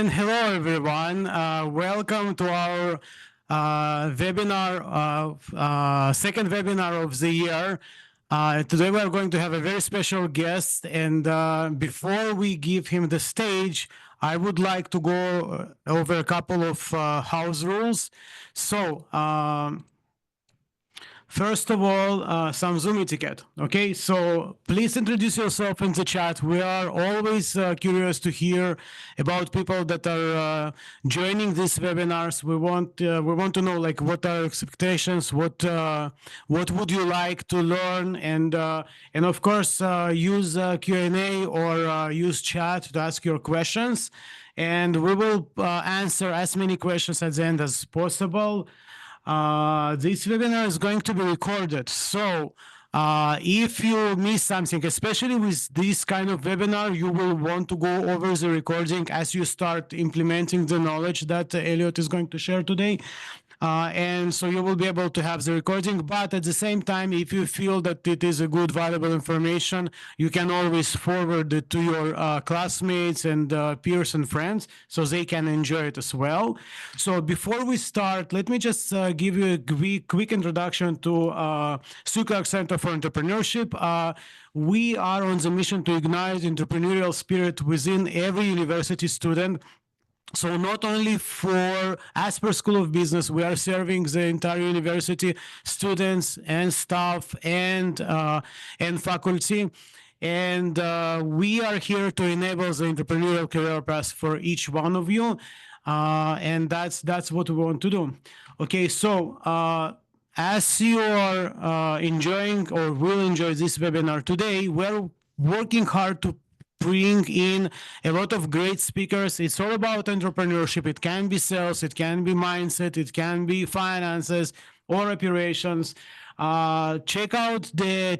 And hello, everyone. Welcome to our webinar, second webinar of the year. Today we are going to have a very special guest, and before we give him the stage, I would like to go over a couple of house rules. So, first of all, some Zoom etiquette. Okay, so please introduce yourself in the chat. We are always curious to hear about people that are joining these webinars. We want to know like what are expectations, what would you like to learn, and of course use Q&A or use chat to ask your questions, and we will answer as many questions at the end as possible. This webinar is going to be recorded, so if you miss something, especially with this kind of webinar, you will want to go over the recording as you start implementing the knowledge that Elliot is going to share today. And so you will be able to have the recording, but at the same time, if you feel that it is a good, valuable information, you can always forward it to your classmates and peers and friends so they can enjoy it as well. So before we start, let me just give you a quick introduction to Sue Clark Center for Entrepreneurship. We are on the mission to ignite entrepreneurial spirit within every university student. So not only for Asper School of Business, we are serving the entire university, students and staff and faculty. And we are here to enable the entrepreneurial career path for each one of you. And that's what we want to do. Okay, so as you are enjoying or will enjoy this webinar today, we're working hard to bring in a lot of great speakers. It's all about entrepreneurship. It can be sales, it can be mindset, it can be finances or operations. Check out the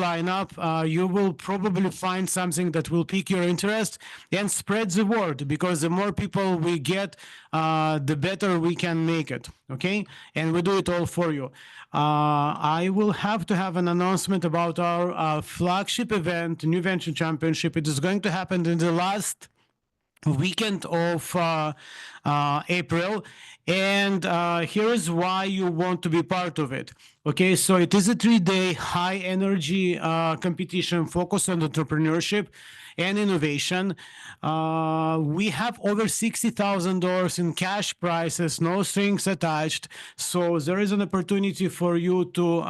lineup. You will probably find something that will pique your interest, and spread the word, because the more people we get, the better we can make it. Okay, and we do it all for you. I will have to have an announcement about our flagship event, New Venture Championship. It is going to happen in the last weekend of April, and here is why you want to be part of it. Okay, so it is a 3-day high energy competition focused on entrepreneurship and innovation. We have over $60,000 in cash prizes, no strings attached. So there is an opportunity for you to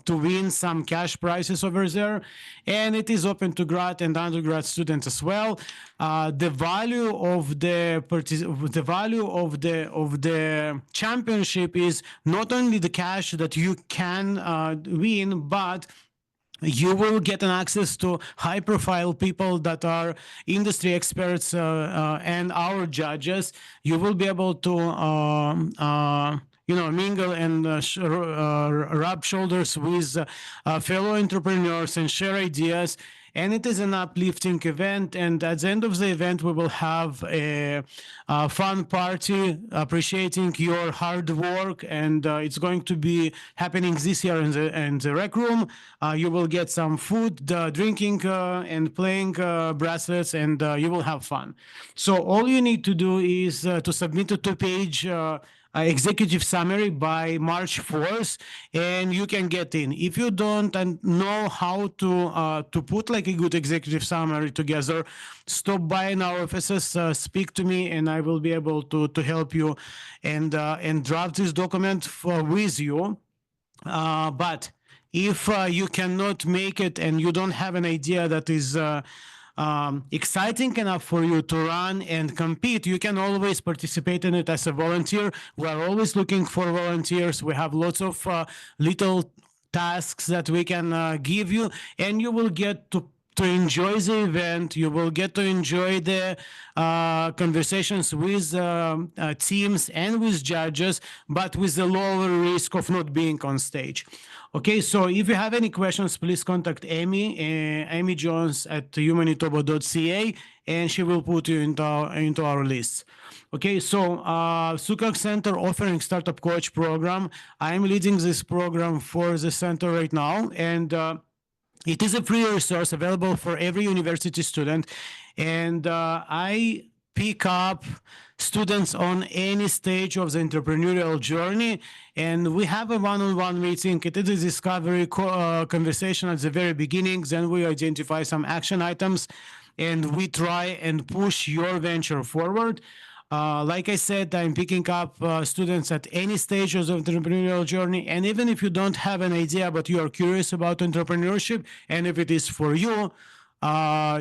win some cash prizes over there, and it is open to grad and undergrad students as well. The value of the championship is not only the cash that you can win, but you will get an access to high-profile people that are industry experts and our judges. You will be able to mingle and rub shoulders with fellow entrepreneurs and share ideas. And it is an uplifting event. And at the end of the event, we will have a fun party appreciating your hard work. And it's going to be happening this year in the rec room. You will get some food, drinking, and playing bracelets, and you will have fun. So all you need to do is to submit a 2-page executive summary by March 4th, and you can get in. If you don't know how to put like a good executive summary together, stop by in our offices, speak to me, and I will be able to help you and draft this document with you. But if you cannot make it and you don't have an idea that is exciting enough for you to run and compete, you can always participate in it as a volunteer. We are always looking for volunteers. We have lots of little tasks that we can give you, and you will get to enjoy the event. You will get to enjoy the conversations with teams and with judges, but with the lower risk of not being on stage. Okay, so if you have any questions, please contact Amy Jones at humanitobo.ca, and she will put you into our list. Okay, so Sue Clark Center offering Startup Coach program. I'm leading this program for the center right now, and it is a free resource available for every university student. And I pick up students on any stage of the entrepreneurial journey. And we have a one-on-one meeting. It is a discovery conversation at the very beginning. Then we identify some action items and we try and push your venture forward. Like I said, I'm picking up students at any stages of the entrepreneurial journey. And even if you don't have an idea, but you are curious about entrepreneurship, and if it is for you,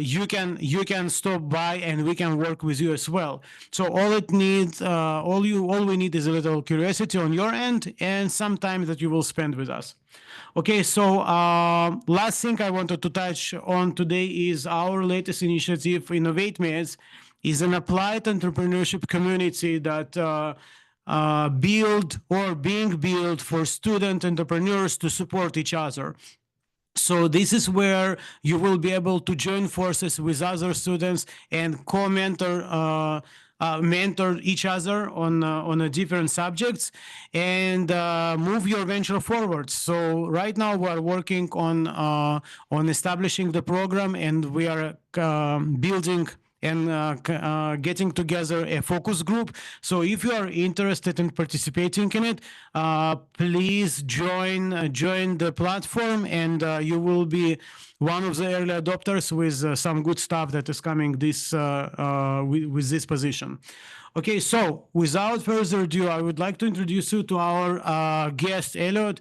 you can stop by and we can work with you as well. So all we need is a little curiosity on your end and some time that you will spend with us. Okay, so last thing I wanted to touch on today is our latest initiative, Innovate Maze, is an applied entrepreneurship community that build or being built for student entrepreneurs to support each other. So this is where you will be able to join forces with other students and co-mentor, mentor each other on a different subjects and move your venture forward. So right now we are working on establishing the program, and we are building and getting together a focus group. So if you are interested in participating in it, please join the platform, and you will be one of the early adopters with some good stuff that is coming with this position. Okay, so without further ado, I would like to introduce you to our guest, Elliot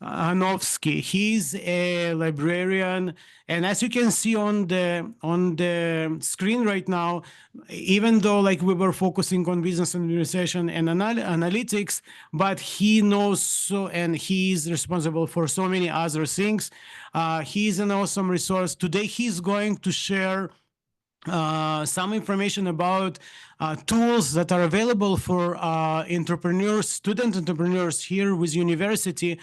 Hanovsky. He's a librarian, and as you can see on the screen right now, even though like we were focusing on business administration and analytics, but he knows so, and he's responsible for so many other things. He's an awesome resource. Today, he's going to share some information about tools that are available for entrepreneurs, student entrepreneurs here with university.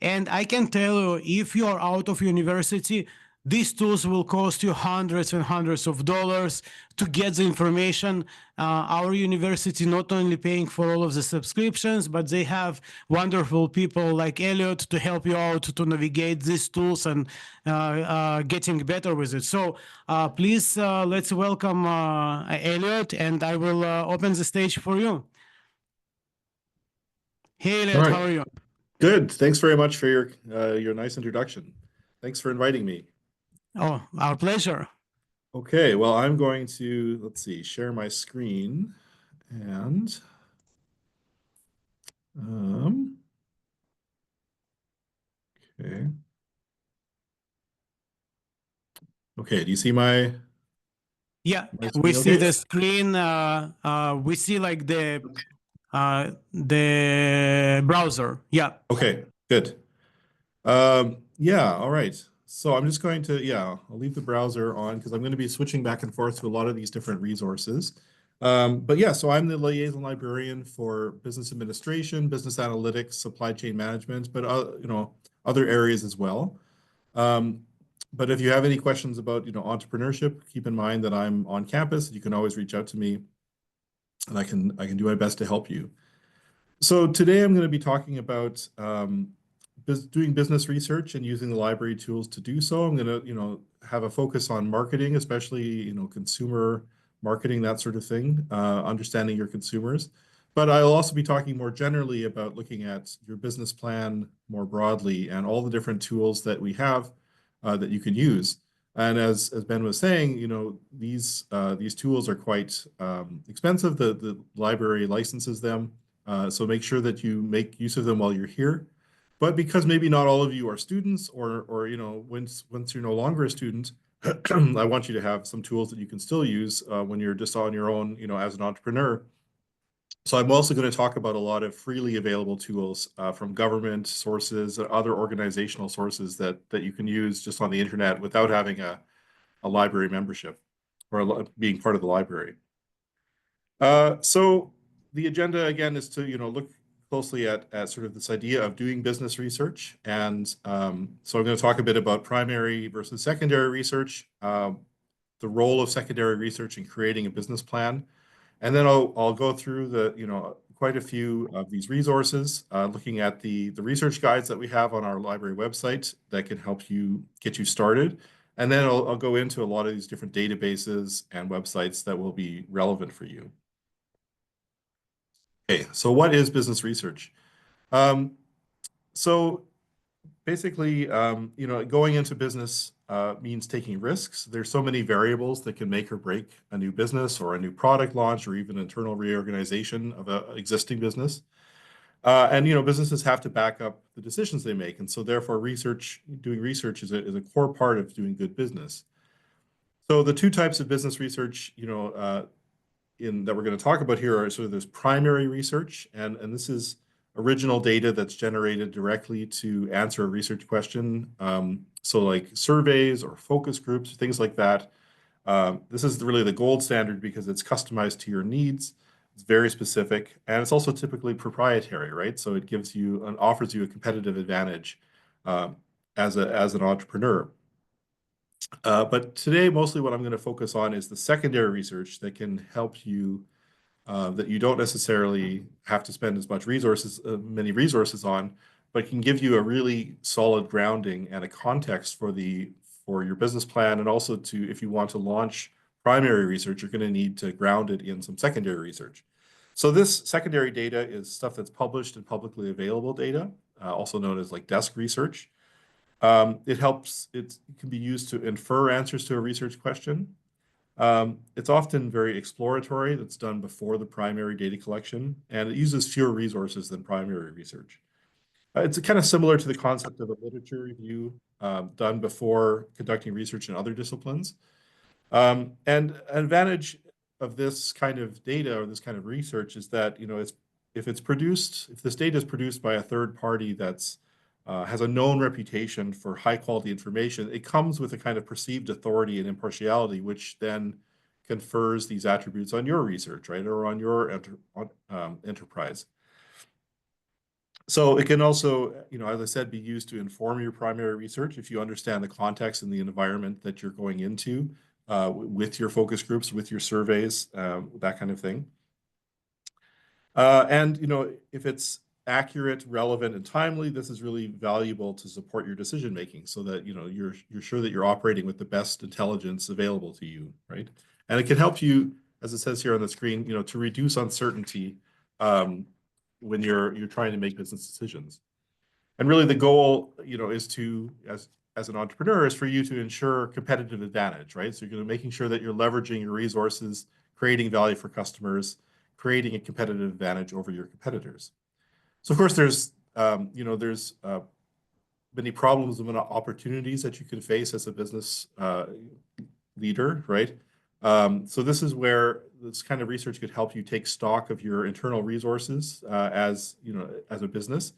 And I can tell you, if you are out of university, these tools will cost you hundreds and hundreds of dollars to get the information. Our university not only paying for all of the subscriptions, but they have wonderful people like Elliot to help you out to navigate these tools and getting better with it. So please, let's welcome Elliot, and I will open the stage for you. Hey, All Elliot, how right. are you? Good. Thanks very much for your nice introduction. Thanks for inviting me. Oh, our pleasure. Okay, well, I'm going to, let's see, share my screen and okay. Okay, do you see my Yeah, my we screen? see Okay. the screen. We see like the browser. Yeah. Okay, good. Yeah, all right. So I'm just going to, yeah, I'll leave the browser on because I'm going to be switching back and forth to a lot of these different resources. But yeah, so I'm the liaison librarian for business administration, business analytics, supply chain management, but other areas as well. But if you have any questions about entrepreneurship, keep in mind that I'm on campus. You can always reach out to me, and I can do my best to help you. So today I'm going to be talking about doing business research and using the library tools to do so. I'm going to, have a focus on marketing, especially, consumer marketing, that sort of thing, understanding your consumers. But I'll also be talking more generally about looking at your business plan more broadly and all the different tools that we have that you can use. And as Ben was saying, these tools are quite expensive. The library licenses them. So make sure that you make use of them while you're here. But because maybe not all of you are students, or once you're no longer a student, I want you to have some tools that you can still use when you're just on your own, as an entrepreneur. So I'm also going to talk about a lot of freely available tools from government sources and other organizational sources that you can use just on the internet without having a library membership or being part of the library. So the agenda again is to look closely at sort of this idea of doing business research, and so I'm going to talk a bit about primary versus secondary research, the role of secondary research in creating a business plan, and then I'll go through quite a few of these resources, looking at the research guides that we have on our library website that can help you get you started. And then I'll go into a lot of these different databases and websites that will be relevant for you. Okay, so what is business research? Um, so basically, going into business means taking risks. There's so many variables that can make or break a new business or a new product launch or even internal reorganization of an existing business. Businesses have to back up the decisions they make. And so therefore doing research is a core part of doing good business. So the two types of business research, that we're going to talk about here are sort of this primary research, and this is original data that's generated directly to answer a research question. So like surveys or focus groups, things like that. This is really the gold standard because it's customized to your needs. It's very specific, and it's also typically proprietary, right? So it gives you and offers you a competitive advantage as an entrepreneur. But today, mostly what I'm going to focus on is the secondary research that can help you, that you don't necessarily have to spend as much many resources on, but can give you a really solid grounding and a context for your business plan, and also if you want to launch primary research, you're going to need to ground it in some secondary research. So this secondary data is stuff that's published and publicly available data, also known as like desk research. It can be used to infer answers to a research question. It's often very exploratory. That's done before the primary data collection, and it uses fewer resources than primary research. It's kind of similar to the concept of a literature review done before conducting research in other disciplines. And an advantage of this kind of data or this kind of research is that, if this data is produced by a third party that's has a known reputation for high quality information, it comes with a kind of perceived authority and impartiality, which then confers these attributes on your research, right, or on your enterprise. So it can also, as I said, be used to inform your primary research if you understand the context and the environment that you're going into with your focus groups, with your surveys, that kind of thing. If it's accurate, relevant, and timely, this is really valuable to support your decision making, so that you're sure that you're operating with the best intelligence available to you, right? And it can help you, as it says here on the screen, to reduce uncertainty when you're trying to make business decisions. And really, the goal, is to as an entrepreneur, is for you to ensure competitive advantage, right? So you're making sure that you're leveraging your resources, creating value for customers, creating a competitive advantage over your competitors. So of course, there's many problems and opportunities that you can face as a business leader, right? So this is where this kind of research could help you take stock of your internal resources as a business,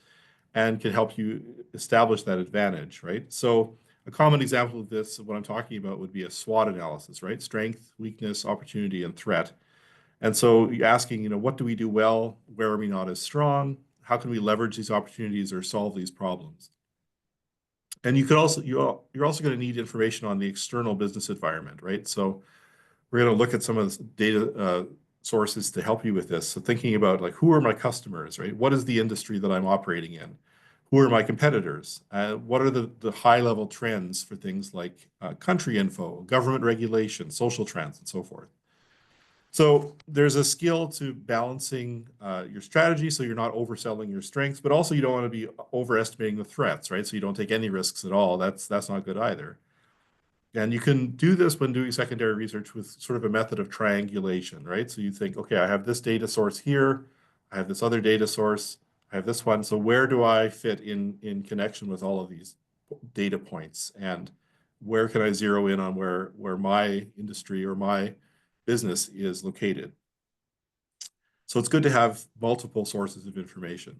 and can help you establish that advantage, right? So a common example of this, what I'm talking about, would be a SWOT analysis, right? Strength, weakness, opportunity, and threat. And so you're asking, what do we do well? Where are we not as strong? How can we leverage these opportunities or solve these problems? And you're also going to need information on the external business environment, right? So we're going to look at some of the data sources to help you with this. So thinking about, like, who are my customers, right? What is the industry that I'm operating in? Who are my competitors? What are the high level trends for things like country info, government regulation, social trends, and so forth? So there's a skill to balancing your strategy, so you're not overselling your strengths, but also you don't want to be overestimating the threats, right? So you don't take any risks at all. That's not good either. And you can do this when doing secondary research with sort of a method of triangulation, right? So you think, okay, I have this data source here, I have this other data source, I have this one. So where do I fit in connection with all of these data points? And where can I zero in on where my industry or my business is located? So it's good to have multiple sources of information.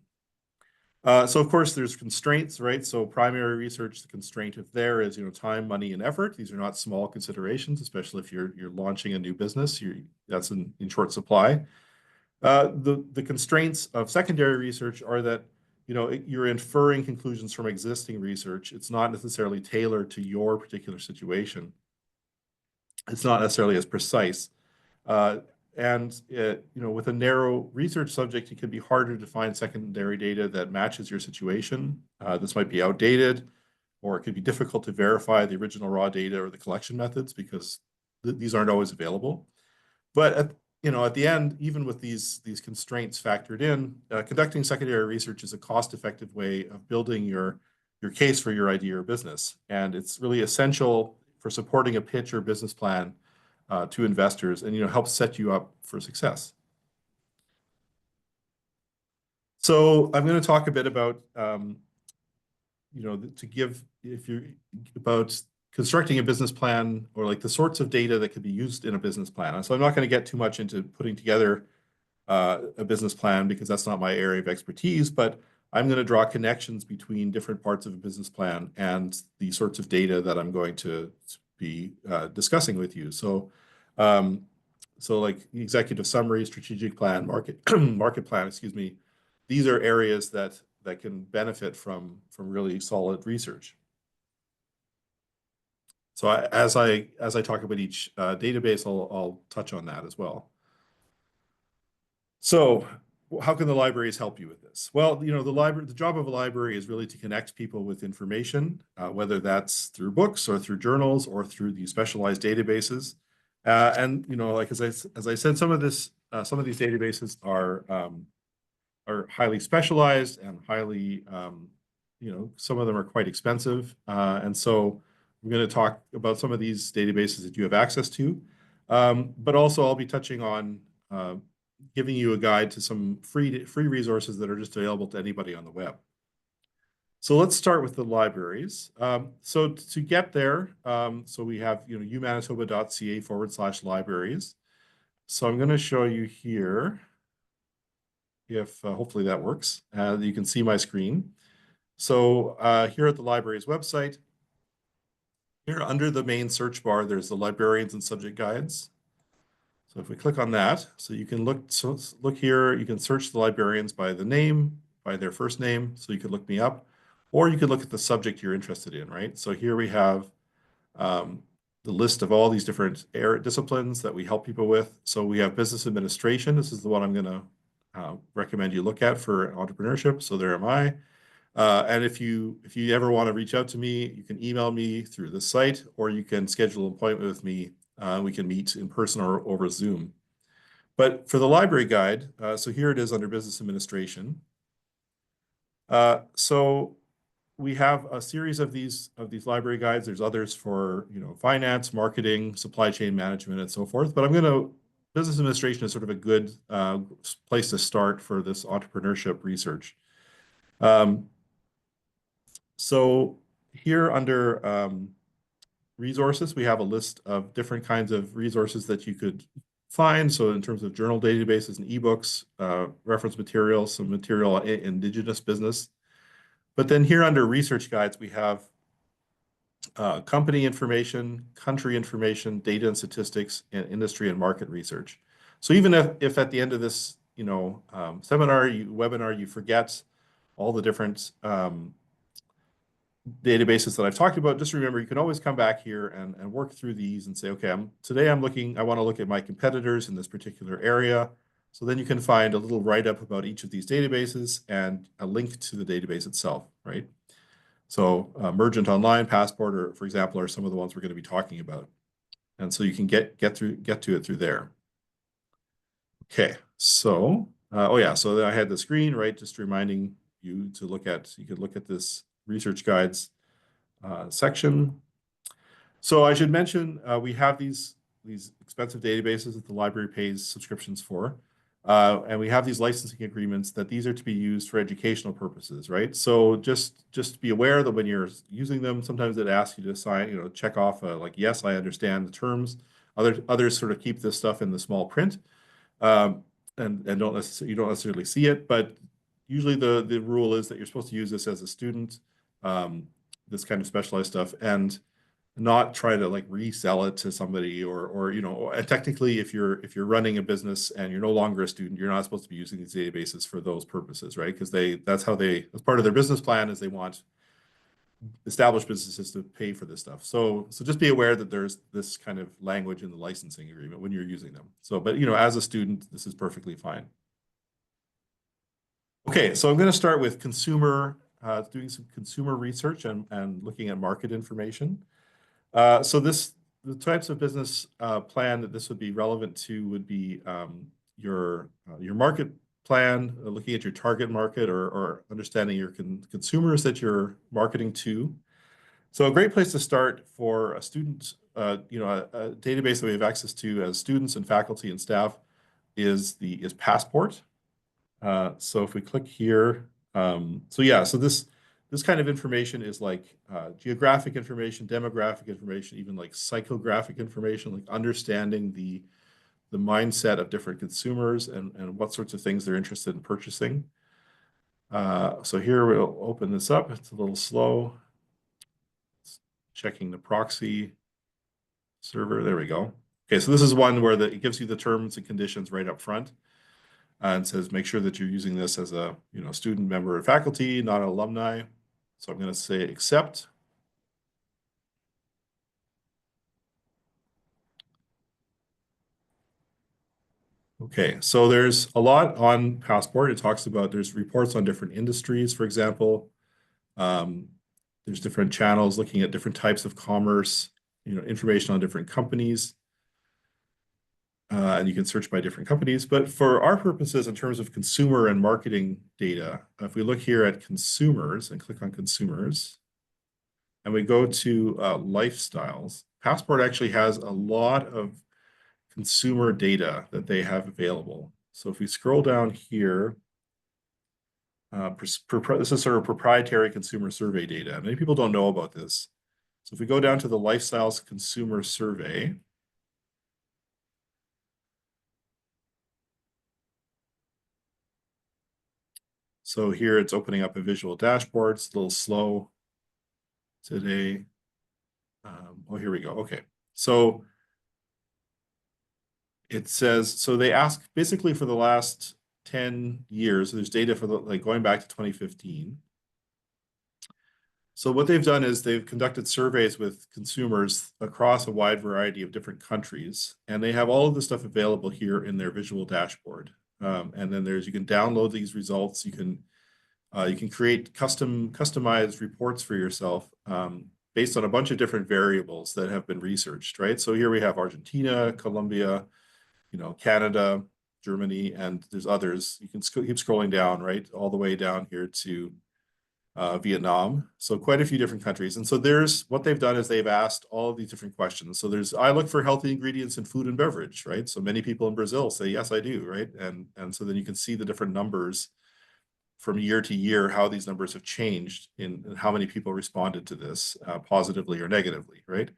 So of course there's constraints, right? So primary research, the constraint of there is, time, money, and effort. These are not small considerations, especially if you're launching a new business. That's in short supply. The constraints of secondary research are that, you're inferring conclusions from existing research. It's not necessarily tailored to your particular situation. It's not necessarily as precise. With a narrow research subject, it can be harder to find secondary data that matches your situation. This might be outdated. or it could be difficult to verify the original raw data or the collection methods because these aren't always available. But at the end, even with these constraints factored in, conducting secondary research is a cost-effective way of building your case for your idea or business, and it's really essential for supporting a pitch or business plan to investors, and helps set you up for success. So I'm going to talk a bit about about constructing a business plan, or like the sorts of data that could be used in a business plan. So I'm not going to get too much into putting together a business plan because that's not my area of expertise, but I'm going to draw connections between different parts of a business plan and the sorts of data that I'm going to be discussing with you. So, like executive summary, strategic plan, market plan, excuse me. These are areas that can benefit from really solid research. So as I talk about each database, I'll touch on that as well. So how can the libraries help you with this? Well, the job of a library is really to connect people with information, whether that's through books or through journals or through these specialized databases. And like as I said, some of these databases are highly specialized and highly, some of them are quite expensive. And so I'm going to talk about some of these databases that you have access to, but also I'll be touching on giving you a guide to some free resources that are just available to anybody on the web. So let's start with the libraries. So to get there, so we have umanitoba.ca/libraries. So I'm going to show you here, if hopefully that works. You can see my screen. So here at the library's website, here under the main search bar, there's the librarians and subject guides. So if we click on that, so you can look here, you can search the librarians by the name, by their first name, so you could look me up, or you could look at the subject you're interested in, right? So here we have the list of all these different disciplines that we help people with. So we have business administration. This is the one I'm going to recommend you look at for entrepreneurship. So there am I. And if you ever want to reach out to me, you can email me through the site, or you can schedule an appointment with me. We can meet in person or over Zoom. But for the library guide, so here it is under business administration. So we have a series of these library guides. There's others for finance, marketing, supply chain management, and so forth. But business administration is sort of a good place to start for this entrepreneurship research. So here under resources, we have a list of different kinds of resources that you could find. So in terms of journal databases and ebooks, reference materials, some material on Indigenous business. But then here under research guides, we have company information, country information, data and statistics, and industry and market research. So even if at the end of this webinar, you forget all the different databases that I've talked about, just remember you can always come back here and work through these and say, okay, today I want to look at my competitors in this particular area. So then you can find a little write-up about each of these databases and a link to the database itself, right? So Mergent Online, Passport, for example, are some of the ones we're going to be talking about. And so you can get to it through there. Okay, so so I had the screen, right, just reminding you to you could look at this research guides section. So I should mention we have these expensive databases that the library pays subscriptions for, and we have these licensing agreements that these are to be used for educational purposes, right? So just be aware that when you're using them, sometimes it asks you to sign, check off like, yes, I understand the terms. Others sort of keep this stuff in the small print, and you don't necessarily see it, but usually the rule is that you're supposed to use this as a student, this kind of specialized stuff, and not try to like resell it to somebody or and technically if you're running a business and you're no longer a student, you're not supposed to be using these databases for those purposes, right? Because that's part of their business plan is they want established businesses to pay for this stuff. So just be aware that there's this kind of language in the licensing agreement when you're using them. So, but as a student, this is perfectly fine. Okay, so I'm going to start with consumer doing some consumer research and looking at market information. So the types of business plan that this would be relevant to would be your market plan, looking at your target market or understanding your consumers that you're marketing to. So a great place to start for a student, a database that we have access to as students and faculty and staff is Passport. So if we click here, so this kind of information is like geographic information, demographic information, even like psychographic information, like understanding the mindset of different consumers and what sorts of things they're interested in purchasing. So here we'll open this up. It's a little slow. Checking the proxy server. There we go. Okay, so this is one where it gives you the terms and conditions right up front. And says make sure that you're using this as a student, member, or faculty, not an alumni. So I'm going to say accept. Okay, so there's a lot on Passport. It talks about there's reports on different industries, for example. There's different channels looking at different types of commerce, information on different companies. And you can search by different companies. But for our purposes, in terms of consumer and marketing data, if we look here at consumers and click on consumers, and we go to lifestyles, Passport actually has a lot of consumer data that they have available. So if we scroll down here, this is sort of proprietary consumer survey data. Many people don't know about this. So if we go down to the lifestyles consumer survey, so here it's opening up a visual dashboard. It's a little slow today. Oh, here we go. Okay. So it says, so they ask basically for the last 10 years, there's data for going back to 2015. So what they've done is they've conducted surveys with consumers across a wide variety of different countries, and they have all of this stuff available here in their visual dashboard. And then you can download these results. You can create customized reports for yourself based on a bunch of different variables that have been researched, right? So here we have Argentina, Colombia, Canada, Germany, and there's others. You can keep scrolling down, right? All the way down here to Vietnam. So quite a few different countries. And so what they've done is they've asked all of these different questions. So I look for healthy ingredients in food and beverage, right? So many people in Brazil say, yes, I do, right? And so then you can see the different numbers from year to year, how these numbers have changed in how many people responded to this positively or negatively, right?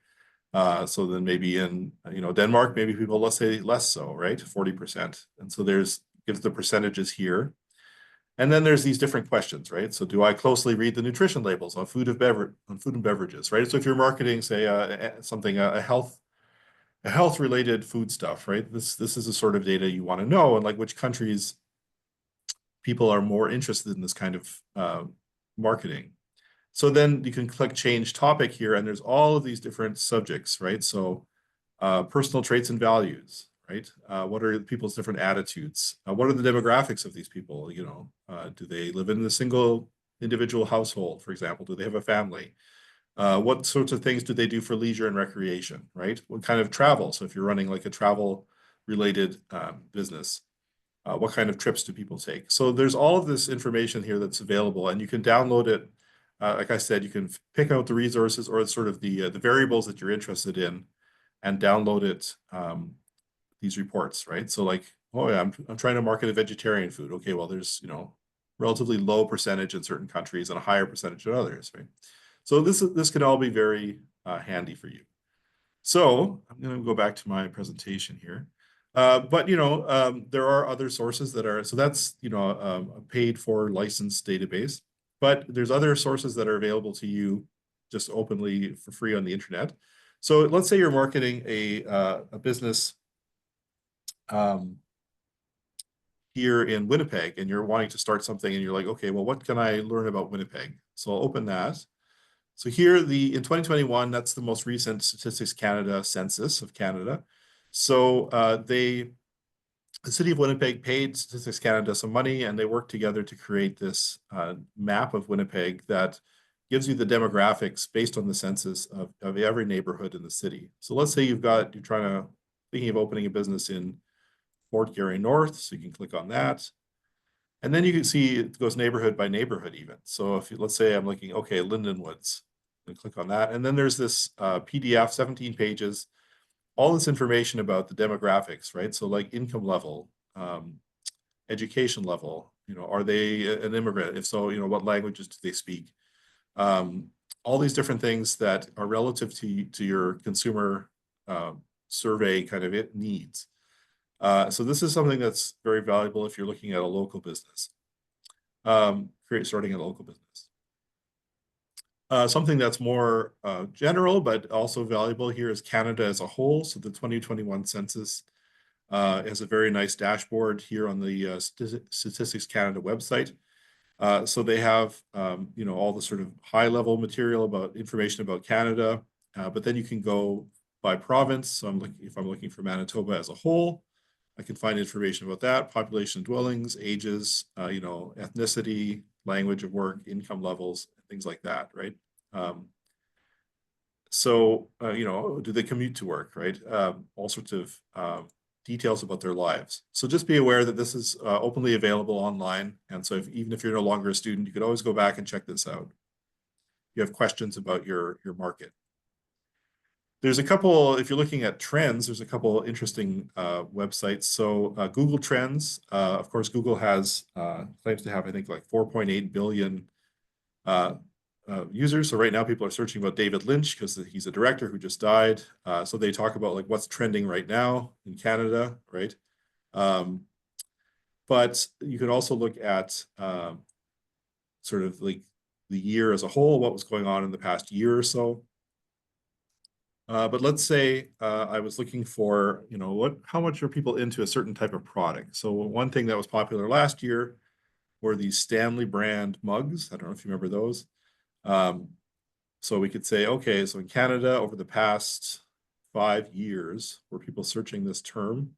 So then maybe in Denmark, maybe people, let's say less so, right? 40%. And so gives the percentages here. And then there's these different questions, right? So do I closely read the nutrition labels on food and beverages, right? So if you're marketing, say a health related food stuff, right? This is the sort of data you want to know, and like which countries people are more interested in this kind of marketing. So then you can click change topic here, and there's all of these different subjects, right? So personal traits and values, right? What are people's different attitudes? What are the demographics of these people? Do they live in a single individual household, for example? Do they have a family? What sorts of things do they do for leisure and recreation, right? What kind of travel? So if you're running like a travel related business, what kind of trips do people take? So there's all of this information here that's available, and you can download it. Like I said, you can pick out the resources or sort of the variables that you're interested in and download it, these reports, right? So like, oh yeah, I'm trying to market a vegetarian food. Okay, well, there's, relatively low percentage in certain countries and a higher percentage in others, right? So this can all be very handy for you. So I'm going to go back to my presentation here. But there are other sources that are, so that's a paid for licensed database, but there's other sources that are available to you just openly for free on the internet. So let's say you're marketing a business here in Winnipeg, and you're wanting to start something, and you're like, okay, well, what can I learn about Winnipeg? So I'll open that. So here, in 2021, that's the most recent Statistics Canada census of Canada. So they the city of Winnipeg paid Statistics Canada some money, and they worked together to create this map of Winnipeg that gives you the demographics based on the census of every neighborhood in the city. So let's say you're thinking of opening a business in Fort Garry North, so you can click on that. And then you can see it goes neighborhood by neighborhood even. So if let's say I'm looking, okay, Lindenwoods, and click on that. And then there's this PDF, 17 pages, all this information about the demographics, right? So like income level, education level, are they an immigrant? If so, what languages do they speak? All these different things that are relative to your consumer survey kind of needs. So this is something that's very valuable if you're looking at a local business, starting a local business. Something that's more general, but also valuable here is Canada as a whole. So the 2021 census has a very nice dashboard here on the Statistics Canada website. So they have, all the sort of high-level material about information about Canada, but then you can go by province. So if I'm looking for Manitoba as a whole, I can find information about that, population, dwellings, ages, ethnicity, language of work, income levels, things like that, right? Do they commute to work, right? All sorts of details about their lives. So just be aware that this is openly available online. And so even if you're no longer a student, you could always go back and check this out. If you have questions about your market. There's a couple, if you're looking at trends, there's a couple interesting websites. So Google Trends, of course, Google has claims to have, I think, like 4.8 billion users. So right now people are searching about David Lynch because he's a director who just died. So they talk about like what's trending right now in Canada, right? But you can also look at sort of like the year as a whole, what was going on in the past year or so. But let's say I was looking for, how much are people into a certain type of product? So one thing that was popular last year were these Stanley brand mugs. I don't know if you remember those. So we could say, okay, so in Canada over the past 5 years, were people searching this term?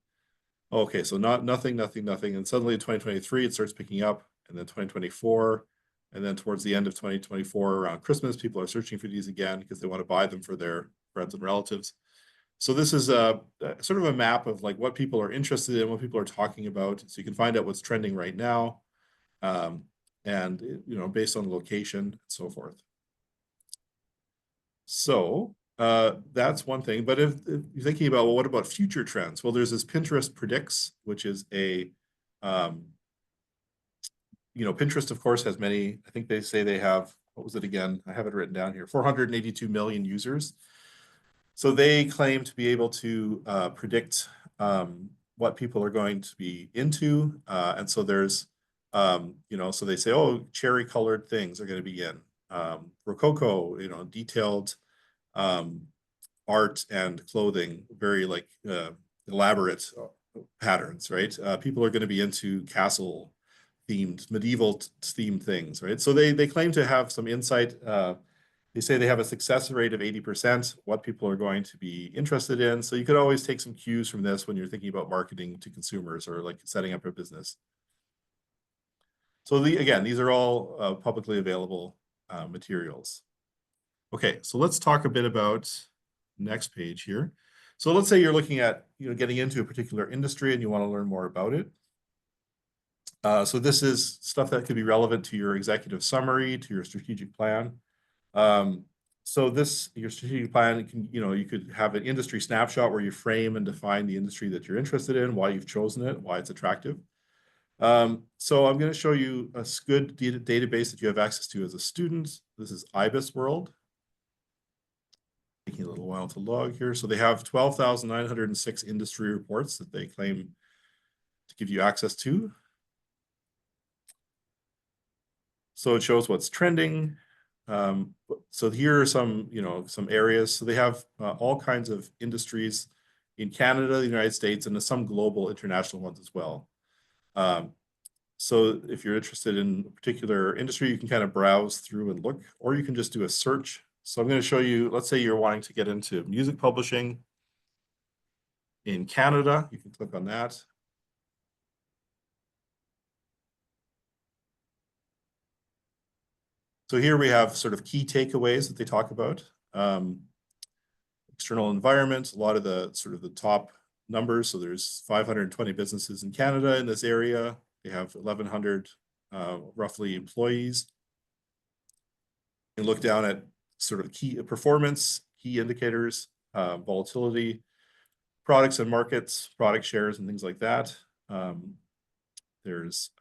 Okay, so nothing. And suddenly in 2023, it starts picking up, and then 2024, and then towards the end of 2024, around Christmas, people are searching for these again because they want to buy them for their friends and relatives. So this is a sort of a map of like what people are interested in, what people are talking about. So you can find out what's trending right now, and based on location and so forth. So that's one thing. But if you're thinking about, well, what about future trends? Well, there's this Pinterest Predicts, which is Pinterest, of course, has many. I think they say they have, what was it again? I have it written down here, 482 million users. So they claim to be able to predict what people are going to be into. And so there's, so they say, oh, cherry colored things are going to be in. Rococo, detailed art and clothing, very like elaborate patterns, right? People are going to be into castle themed, medieval themed things, right? So they claim to have some insight. They say they have a success rate of 80%, what people are going to be interested in. So you could always take some cues from this when you're thinking about marketing to consumers or like setting up a business. So again, these are all publicly available materials. Okay, so let's talk a bit about next page here. So let's say you're looking at getting into a particular industry and you want to learn more about it. So this is stuff that could be relevant to your executive summary, to your strategic plan. So your strategic plan can, you could have an industry snapshot where you frame and define the industry that you're interested in, why you've chosen it, why it's attractive. So I'm going to show you a good database that you have access to as a student. This is IBIS World. Taking a little while to log here. So they have 12,906 industry reports that they claim to give you access to. So it shows what's trending. So here are some areas. So they have all kinds of industries in Canada, the United States, and some global international ones as well. So if you're interested in a particular industry, you can kind of browse through and look, or you can just do a search. So I'm going to show you, let's say you're wanting to get into music publishing in Canada. You can click on that. So here we have sort of key takeaways that they talk about. External environment, a lot of the sort of the top numbers. So there's 520 businesses in Canada in this area. They have 1,100 roughly employees. You can look down at sort of key performance, key indicators, volatility, products and markets, product shares, and things like that. There's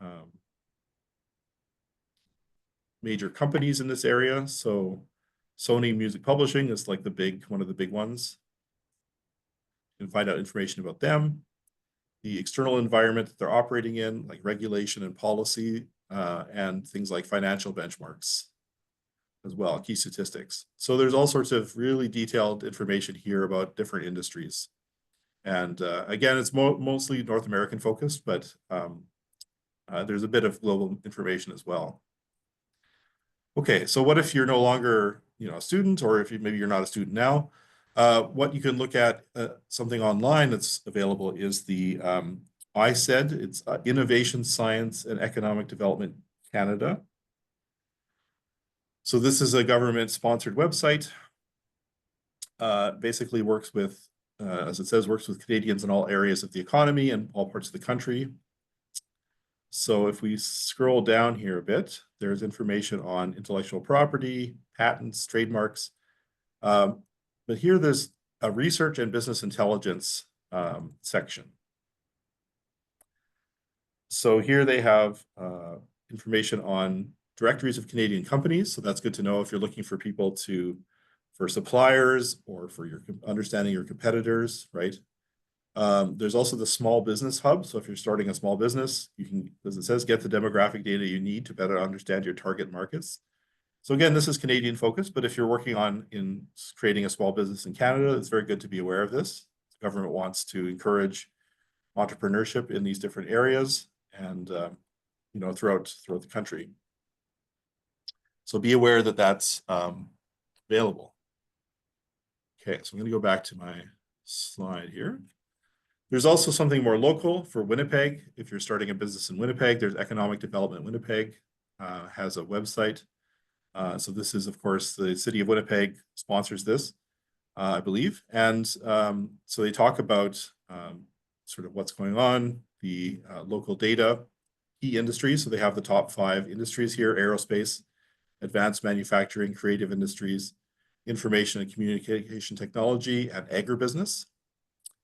major companies in this area. So Sony Music Publishing is like one of the big ones. You can find out information about them, the external environment that they're operating in, like regulation and policy, and things like financial benchmarks as well, key statistics. So there's all sorts of really detailed information here about different industries. And again, it's mostly North American focused, but there's a bit of global information as well. Okay, so what if you're no longer, a student, or if maybe you're not a student now? What you can look at, something online that's available is the ISED. It's Innovation, Science, and Economic Development Canada. So this is a government-sponsored website. Basically works with, as it says, works with Canadians in all areas of the economy and all parts of the country. So if we scroll down here a bit, there's information on intellectual property, patents, trademarks. But here there's a research and business intelligence section. So here they have information on directories of Canadian companies. So that's good to know if you're looking for people for suppliers or for your understanding your competitors, right? There's also the small business hub. So if you're starting a small business, you can, as it says, get the demographic data you need to better understand your target markets. So again, this is Canadian focused, but if you're working in creating a small business in Canada, it's very good to be aware of this. The government wants to encourage entrepreneurship in these different areas and throughout the country. So be aware that that's available. Okay, so I'm going to go back to my slide here. There's also something more local for Winnipeg. If you're starting a business in Winnipeg, there's Economic Development Winnipeg, has a website. So this is, of course, the city of Winnipeg sponsors this, I believe. And so they talk about sort of what's going on, the local data, key industries. So they have the top 5 industries here: aerospace, advanced manufacturing, creative industries, information and communication technology, and agribusiness.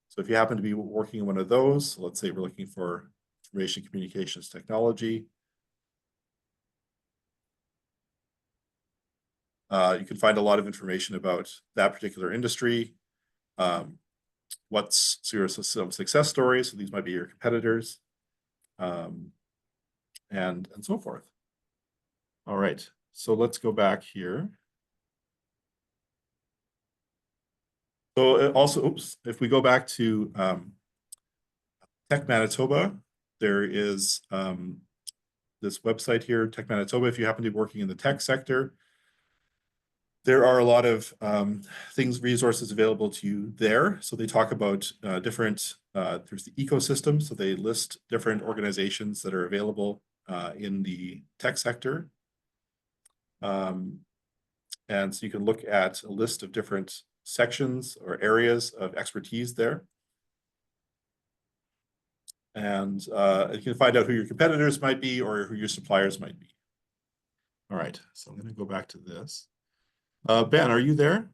So if you happen to be working in one of those, so let's say we're looking for information communications technology, you can find a lot of information about that particular industry. What's some success stories? So these might be your competitors, and so forth. All right, so let's go back here. So also, if we go back to Tech Manitoba, there is this website here, Tech Manitoba. If you happen to be working in the tech sector, there are a lot of resources available to you there. So they talk about different, there's the ecosystem. So they list different organizations that are available in the tech sector. And so you can look at a list of different sections or areas of expertise there. And you can find out who your competitors might be or who your suppliers might be. All right, so I'm going to go back to this. Ben, are you there?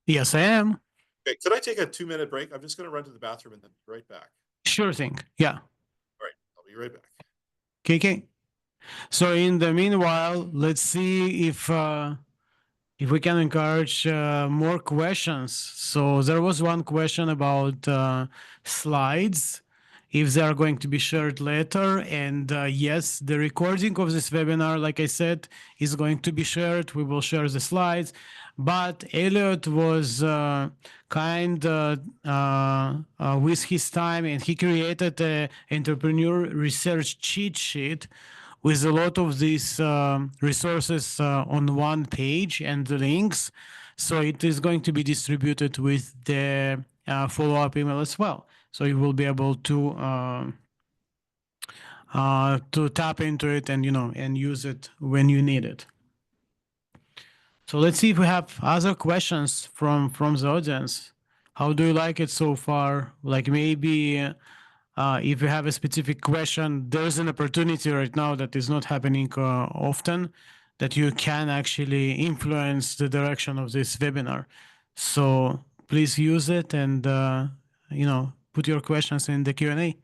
Yes, I am. Okay, could I take a 2-minute break? I'm just going to run to the bathroom and then be right back. Sure thing. Yeah. All right, I'll be right back. Okay. So in the meanwhile, let's see if we can encourage more questions. So there was one question about slides, if they are going to be shared later. And yes, the recording of this webinar, like I said, is going to be shared. We will share the slides. But Elliot was kind with his time, and he created an entrepreneur research cheat sheet with a lot of these resources on one page and the links. So it is going to be distributed with the follow-up email as well. So you will be able to to tap into it and and use it when you need it. So let's see if we have other questions from the audience. How do you like it so far? Like maybe if you have a specific question, there's an opportunity right now that is not happening often, that you can actually influence the direction of this webinar. So please use it and put your questions in the Q&A.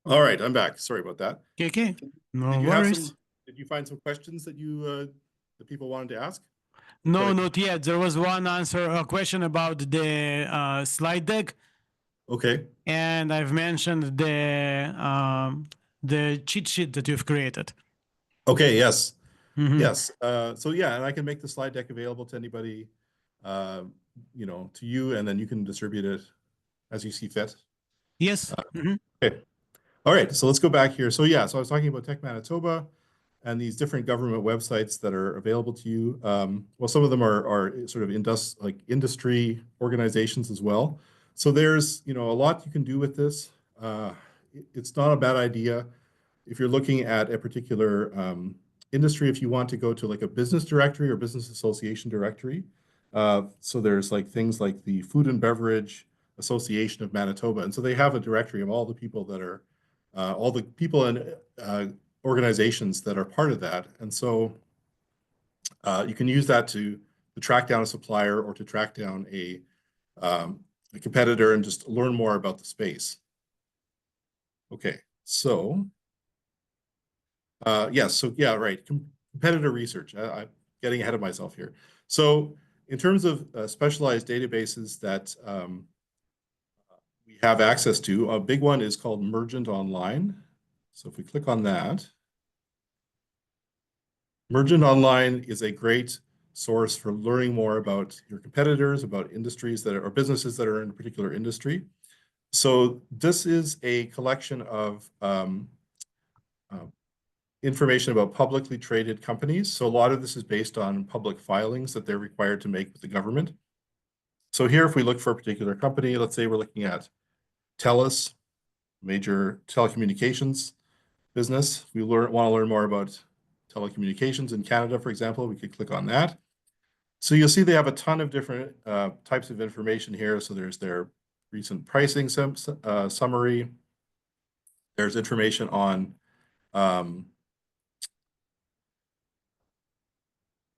All right, I'm back. Sorry about that. Okay, no Did you have worries. some, did you find some questions that that people wanted to ask? No, That not yet. There was one a question about the slide deck, okay. and I've mentioned the cheat sheet that you've created. Okay, yes. Mhm. Yes. So yeah, and I can make the slide deck available to anybody, to you, and then you can distribute it as you see fit. Yes. Mhm. Okay. All right, so let's go back here. So yeah, so I was talking about Tech Manitoba and these different government websites that are available to you. Well, some of them are sort of industry organizations as well. So there's a lot you can do with this. It's not a bad idea if you're looking at a particular industry, if you want to go to like a business directory or business association directory. So there's like things like the Food and Beverage Association of Manitoba. And so they have a directory of all the people that are, all the people and organizations that are part of that. And so you can use that to track down a supplier or to track down a competitor and just learn more about the space. Okay, so yes, so yeah, right. Competitor research. I'm getting ahead of myself here. So in terms of specialized databases that we have access to, a big one is called Mergent Online. So if we click on that, Mergent Online is a great source for learning more about your competitors, about industries that are, or businesses that are in a particular industry. So this is a collection of uh, information about publicly traded companies. So a lot of this is based on public filings that they're required to make with the government. So here, if we look for a particular company, let's say we're looking at TELUS, major telecommunications business. If we want to learn more about telecommunications in Canada, for example, we could click on that. So you'll see they have a ton of different types of information here. So there's their recent pricing summary. There's information on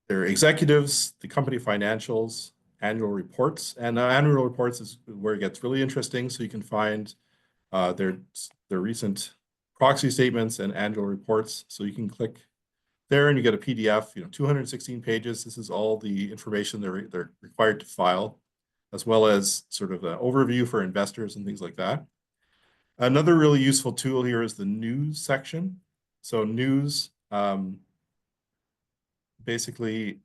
their executives, the company financials, annual reports. And annual reports is where it gets really interesting. So you can find their recent proxy statements and annual reports. So you can click there and you get a PDF, 216 pages. This is all the information they're required to file, as well as sort of an overview for investors and things like that. Another really useful tool here is the news section. So news, basically,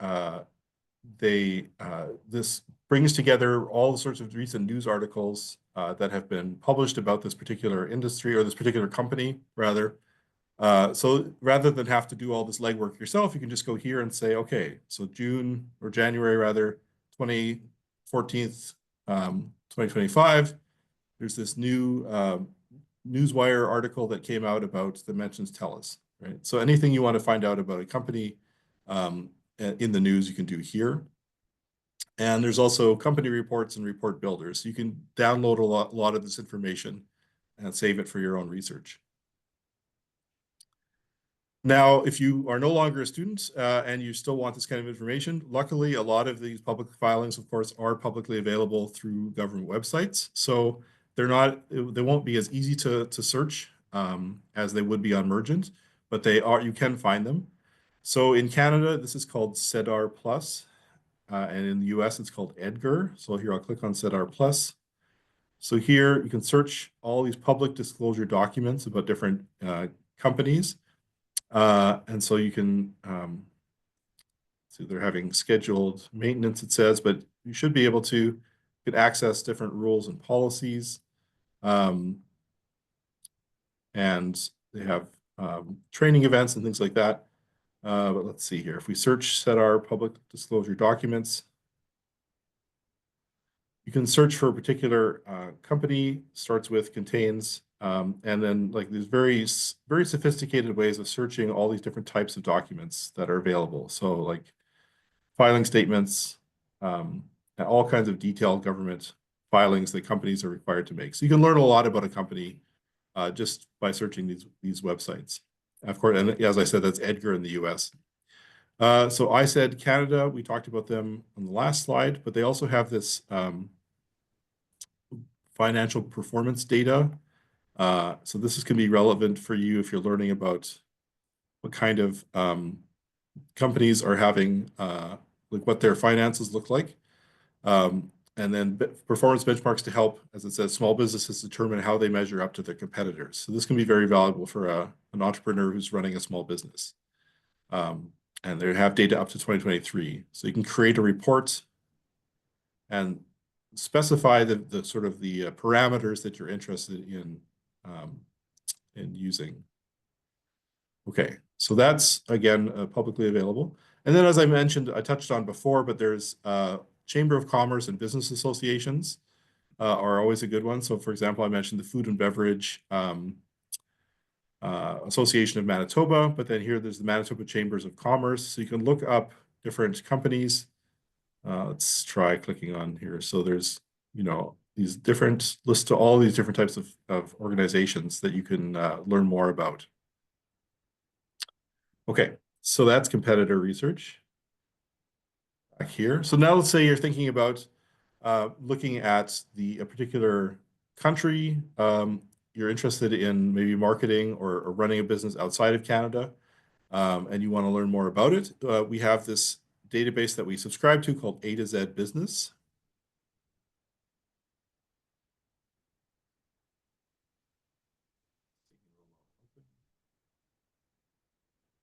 this brings together all the sorts of recent news articles that have been published about this particular industry or this particular company, rather. So rather than have to do all this legwork yourself, you can just go here and say, okay, so June or January rather, 2014th, 2025, there's this new Newswire article that came out about that mentions TELUS, right? So anything you want to find out about a company in the news, you can do here. And there's also company reports and report builders. You can download a lot of this information and save it for your own research. Now, if you are no longer a student and you still want this kind of information, luckily, a lot of these public filings, of course, are publicly available through government websites. So they won't be as easy to search as they would be on Mergent, but you can find them. So in Canada, this is called CEDAR Plus, and in the US, it's called EDGAR. So here I'll click on CEDAR Plus. So here you can search all these public disclosure documents about different companies. And so you can, so they're having scheduled maintenance, it says, but you should be able to get access different rules and policies. And they have training events and things like that. But let's see here. If we set our public disclosure documents, you can search for a particular company, starts with, contains, and then like there's very sophisticated ways of searching all these different types of documents that are available. So like filing statements, and all kinds of detailed government filings that companies are required to make. So you can learn a lot about a company just by searching these websites. Of course, and as I said, that's EDGAR in the US. So I said Canada, we talked about them on the last slide, but they also have this financial performance data. So this is going to be relevant for you if you're learning about what kind of companies are having, like what their finances look like. And then performance benchmarks to help, as it says, small businesses determine how they measure up to their competitors. So this can be very valuable for an entrepreneur who's running a small business. And they have data up to 2023. So you can create a report and specify the sort of the parameters that you're interested in using. Okay, so that's again publicly available. And then, as I mentioned, I touched on before, but there's Chamber of Commerce and Business Associations are always a good one. So, for example, I mentioned the Food and Beverage Association of Manitoba, but then here there's the Manitoba Chambers of Commerce. So you can look up different companies. Let's try clicking on here. So there's, these different lists to all these different types of organizations that you can learn more about. Okay, so that's competitor research back here. So now let's say you're thinking about looking at a particular country. You're interested in maybe marketing or running a business outside of Canada, and you want to learn more about it. We have this database that we subscribe to called A to Z Business.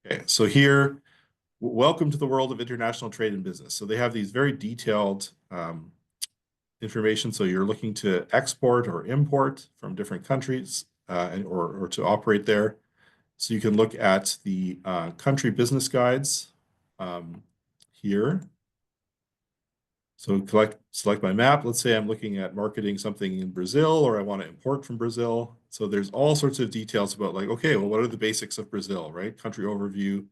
Okay, so here, welcome to the world of international trade and business. So they have these very detailed information. So you're looking to export or import from different countries or to operate there. So you can look at the country business guides here. So select my map. Let's say I'm looking at marketing something in Brazil, or I want to import from Brazil. So there's all sorts of details about like, okay, well, what are the basics of Brazil, right? Country overview.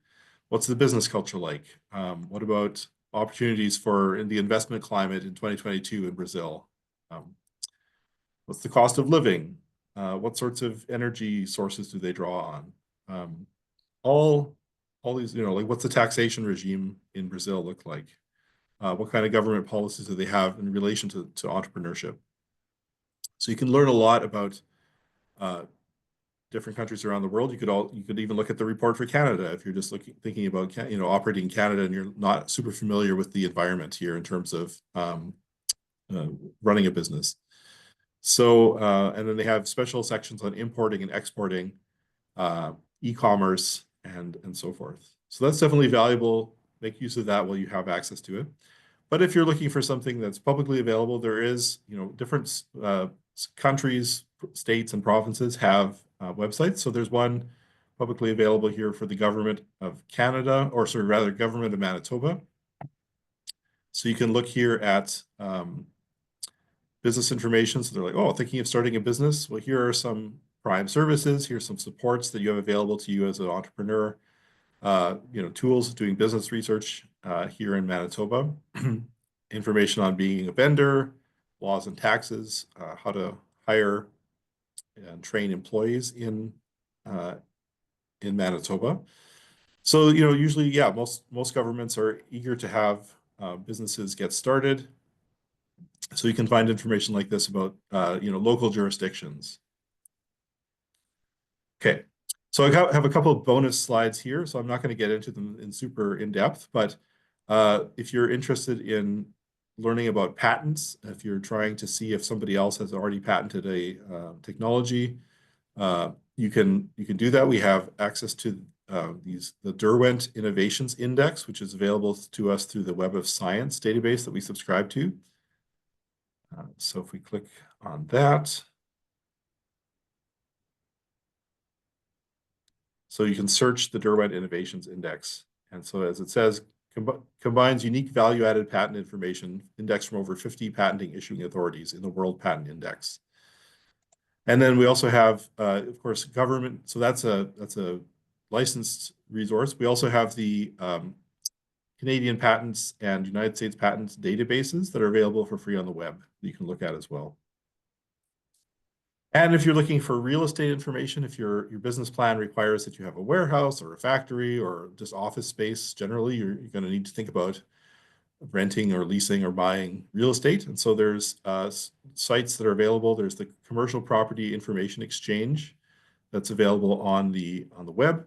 What's the business culture like? What about opportunities in the investment climate in 2022 in Brazil? What's the cost of living? What sorts of energy sources do they draw on? All these, like what's the taxation regime in Brazil look like? What kind of government policies do they have in relation to entrepreneurship? So you can learn a lot about different countries around the world. You could even look at the report for Canada if you're just thinking about operating in Canada and you're not super familiar with the environment here in terms of running a business. So and then they have special sections on importing and exporting, e-commerce, and so forth. So that's definitely valuable. Make use of that while you have access to it. But if you're looking for something that's publicly available, there is, different countries, states, and provinces have websites. So there's one publicly available here for the government of Canada, or sorry, rather, government of Manitoba. So you can look here at business information. So they're like, oh, thinking of starting a business? Well, here are some prime services. Here's some supports that you have available to you as an entrepreneur. Tools doing business research here in Manitoba, information on being a vendor, laws and taxes, how to hire and train employees in Manitoba. So, you know, usually, yeah, most governments are eager to have businesses get started. So you can find information like this about, you know, local jurisdictions. Okay, so have a couple of bonus slides here, so I'm not going to get into them in super in depth, but if you're interested in learning about patents, if you're trying to see if somebody else has already patented a technology, you can do that. We have access to the Derwent Innovations Index, which is available to us through the Web of Science database that we subscribe to. So if we click on that, so you can search the Derwent Innovations Index. And so as it says, combines unique value-added patent information indexed from over 50 patenting issuing authorities in the World Patent Index. And then we also have, of course, government. So that's a licensed resource. We also have the Canadian patents and United States patents databases that are available for free on the web that you can look at as well. And if you're looking for real estate information, if your business plan requires that you have a warehouse or a factory or just office space, generally, you're going to need to think about renting or leasing or buying real estate. And so there's sites that are available. There's the Commercial Property Information Exchange that's available on the web.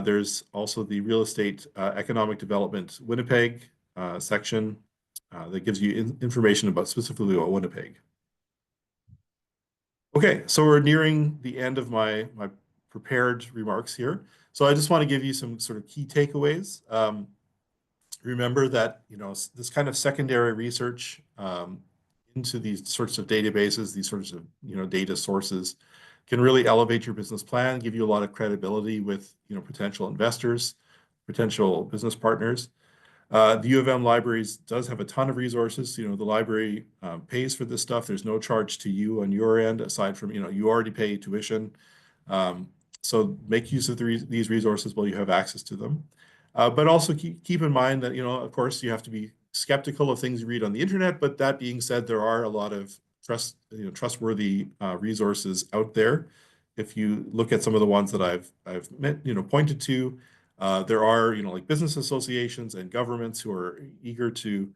There's also the Real Estate Economic Development Winnipeg section that gives you information about specifically about Winnipeg. Okay, so we're nearing the end of my prepared remarks here. So I just want to give you some sort of key takeaways. Remember that, you know, this kind of secondary research into these sorts of databases, these sorts of, you know, data sources can really elevate your business plan, give you a lot of credibility with, you know, potential investors, potential business partners. The U of M Libraries does have a ton of resources. You know, the library pays for this stuff. There's no charge to you on your end, aside from, you know, you already pay tuition. So make use of these resources while you have access to them. But also keep in mind that, you know, of course, you have to be skeptical of things you read on the internet. But that being said, there are a lot of trustworthy resources out there. If you look at some of the ones that I've pointed to, there are, you know, like business associations and governments who are eager to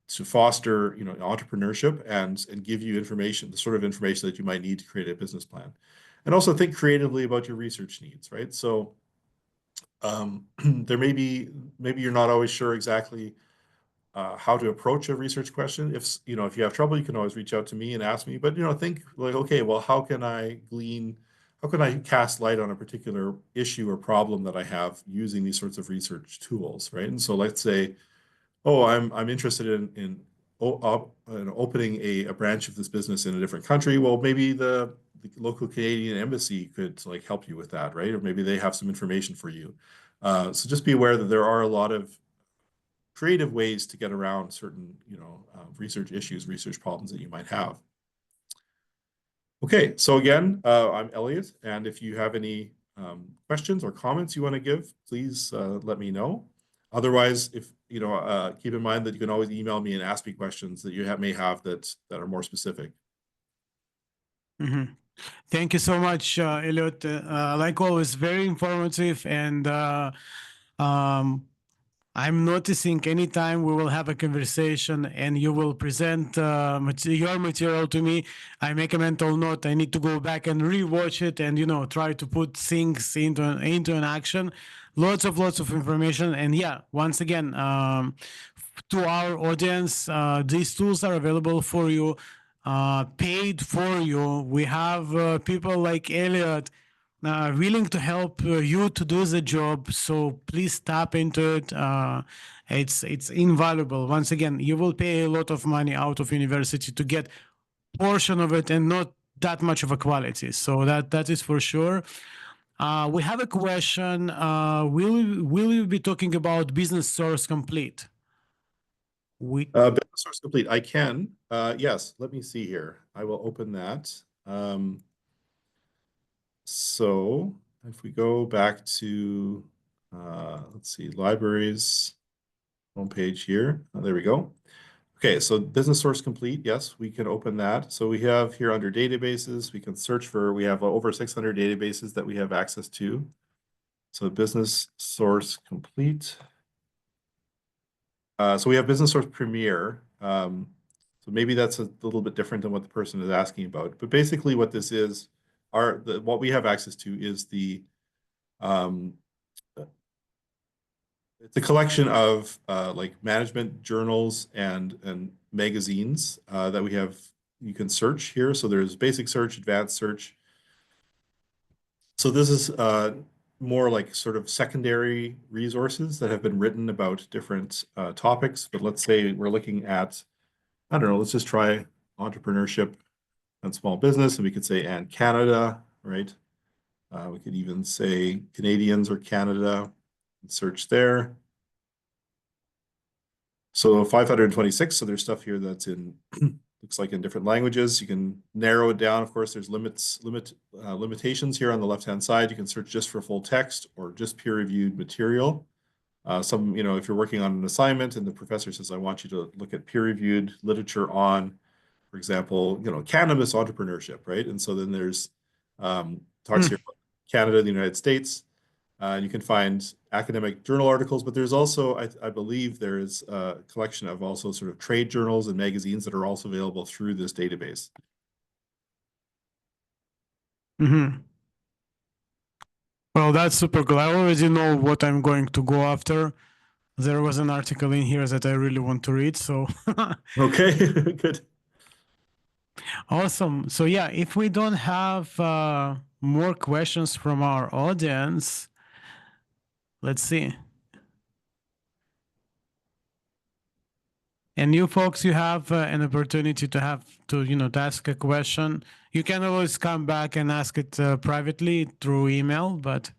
foster, you know, entrepreneurship and give you information, the sort of information that you might need to create a business plan. And also think creatively about your research needs, right? So there maybe you're not always sure exactly how to approach a research question. If you know, if you have trouble, you can always reach out to me and ask me. But, you know, think like, okay, well, how can I cast light on a particular issue or problem that I have using these sorts of research tools, right? And so let's say, oh, I'm interested in opening a branch of this business in a different country. Well, maybe the local Canadian embassy could like help you with that, right? Or maybe they have some information for you. So just be aware that there are a lot of creative ways to get around certain, you know, research issues, research problems that you might have. Okay, so again, I'm Elliot, and if you have any questions or comments you want to give, please let me know. Otherwise, if you know, keep in mind that you can always email me and ask me questions that you may have that are more specific. Mm-hmm. Thank you so much, Elliot. Like always, very informative, and I'm noticing anytime we will have a conversation and you will present your material to me, I make a mental note. I need to go back and rewatch it and, you know, try to put things into an action. Lots of information. And yeah, once again, to our audience, these tools are available for you, paid for you. We have people like Elliot willing to help you to do the job. So please tap into it. It's invaluable. Once again, you will pay a lot of money out of university to get portion of it and not that much of a quality. So that is for sure. We have a question. Will you be talking about Business Source Complete? Business Source Complete, I can. Yes, let me see here. I will open that. So if we go back to, let's see, libraries homepage here. Oh, there we go. Okay, so Business Source Complete, yes, we can open that. So we have here under databases, we can search for, we have over 600 databases that we have access to. So business source complete. So we have business source premier. So maybe that's a little bit different than what the person is asking about. But basically what this is, what we have access to is um, it's a collection of like management journals and magazines that we have. You can search here. So there's basic search, advanced search. So this is more like sort of secondary resources that have been written about different topics. But let's say we're looking at, I don't know, let's just try entrepreneurship and small business, and we could say and Canada, right? We could even say Canadians or Canada and search there. So 526, so there's stuff here that's in, looks like in different languages. You can narrow it down. Of course, there's limitations here on the left-hand side. You can search just for full text or just peer-reviewed material. Some, if you're working on an assignment and the professor says, I want you to look at peer-reviewed literature on, for example, cannabis entrepreneurship, right? And so then there's talks here about Canada, the United States. You can find academic journal articles, but there's also, I believe there's a collection of also sort of trade journals and magazines that are also available through this database. Well, that's super cool. I already know what I'm going to go after. There was an article in here that I really want to read, so. Okay, good. Awesome. So yeah, if we don't have more questions from our audience, let's see. And you folks, you have an opportunity to to ask a question. You can always come back and ask it privately through email, but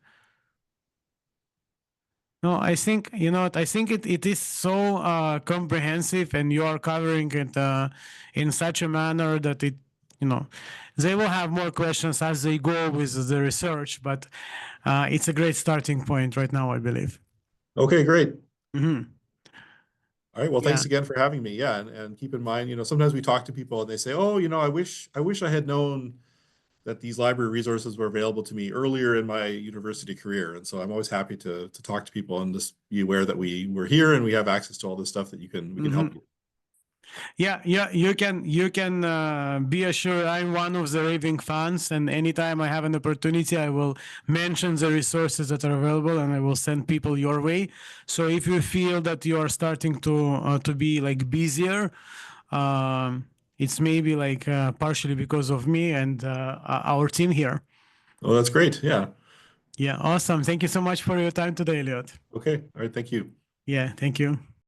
no, I think, I think it is so comprehensive, and you are covering it in such a manner that they will have more questions as they go with the research, but it's a great starting point right now, I believe. Okay, great. Mm-hmm. All right. Well, thanks again for having me. Yeah, and keep in mind, sometimes we talk to people and they say, "Oh, I wish I had known that these library resources were available to me earlier in my university career." And so I'm always happy to talk to people and just be aware that we're here and we have access to all this stuff that we can help you. Yeah, you can be assured I'm one of the raving fans, and anytime I have an opportunity, I will mention the resources that are available, and I will send people your way. So if you feel that you are starting to be like busier, it's maybe like partially because of me and our team here. Oh, that's great. Yeah. Yeah, awesome. Thank you so much for your time today, Elliot. Okay. All right. Thank you. Yeah, thank you.